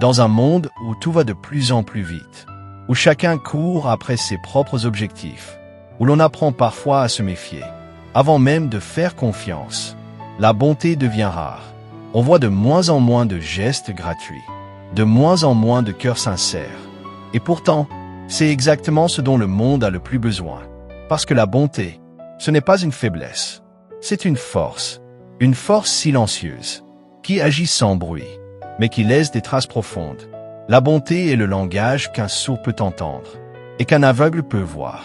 Dans un monde où tout va de plus en plus vite, où chacun court après ses propres objectifs, où l'on apprend parfois à se méfier, avant même de faire confiance, la bonté devient rare. On voit de moins en moins de gestes gratuits, de moins en moins de cœurs sincères. Et pourtant, c'est exactement ce dont le monde a le plus besoin. Parce que la bonté, ce n'est pas une faiblesse, c'est une force silencieuse, qui agit sans bruit, mais qui laisse des traces profondes. La bonté est le langage qu'un sourd peut entendre, et qu'un aveugle peut voir.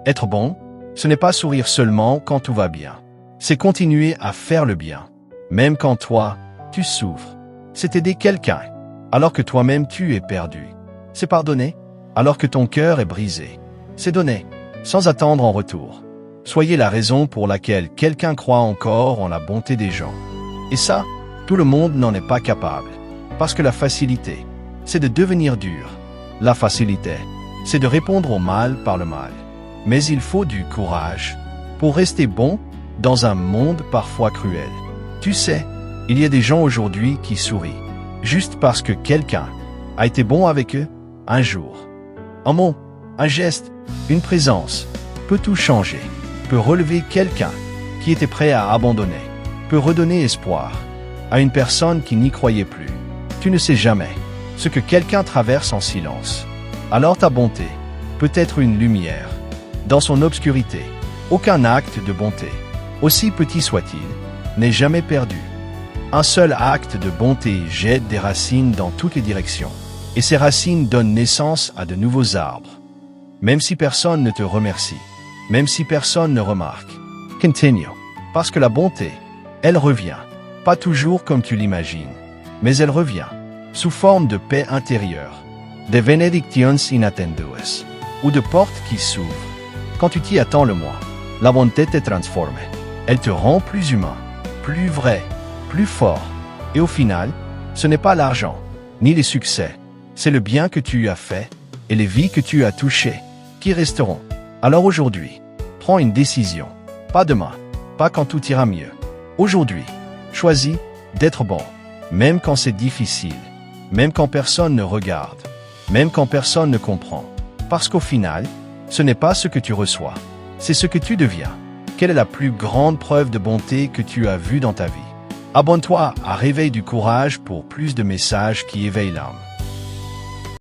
Être bon, ce n'est pas sourire seulement quand tout va bien. C'est continuer à faire le bien, même quand toi, tu souffres. C'est aider quelqu'un, alors que toi-même tu es perdu. C'est pardonner, alors que ton cœur est brisé. C'est donner, sans attendre en retour. Soyez la raison pour laquelle quelqu'un croit encore en la bonté des gens. Et ça, tout le monde n'en est pas capable. Parce que la facilité, c'est de devenir dur. La facilité, c'est de répondre au mal par le mal. Mais il faut du courage pour rester bon dans un monde parfois cruel. Tu sais, il y a des gens aujourd'hui qui sourient, juste parce que quelqu'un a été bon avec eux un jour. Un mot, un geste, une présence peut tout changer, peut relever quelqu'un qui était prêt à abandonner, peut redonner espoir à une personne qui n'y croyait plus. Tu ne sais jamais ce que quelqu'un traverse en silence. Alors ta bonté peut être une lumière dans son obscurité. Aucun acte de bonté, aussi petit soit-il, n'est jamais perdu. Un seul acte de bonté jette des racines dans toutes les directions. Et ces racines donnent naissance à de nouveaux arbres. Même si personne ne te remercie, même si personne ne remarque. Continue. Parce que la bonté, elle revient. Pas toujours comme tu l'imagines, mais elle revient. Sous forme de paix intérieure, de benedictions inattendues, ou de portes qui s'ouvrent. Quand tu t'y attends le moins, la bonté te transforme. Elle te rend plus humain, plus vrai, plus fort. Et au final, ce n'est pas l'argent, ni les succès. C'est le bien que tu as fait et les vies que tu as touchées qui resteront. Alors aujourd'hui, prends une décision. Pas demain, pas quand tout ira mieux. Aujourd'hui, choisis d'être bon, même quand c'est difficile, même quand personne ne regarde, même quand personne ne comprend. Parce qu'au final, ce n'est pas ce que tu reçois, c'est ce que tu deviens. Quelle est la plus grande preuve de bonté que tu as vue dans ta vie? Abonne-toi à Réveil du Courage pour plus de messages qui éveillent l'âme.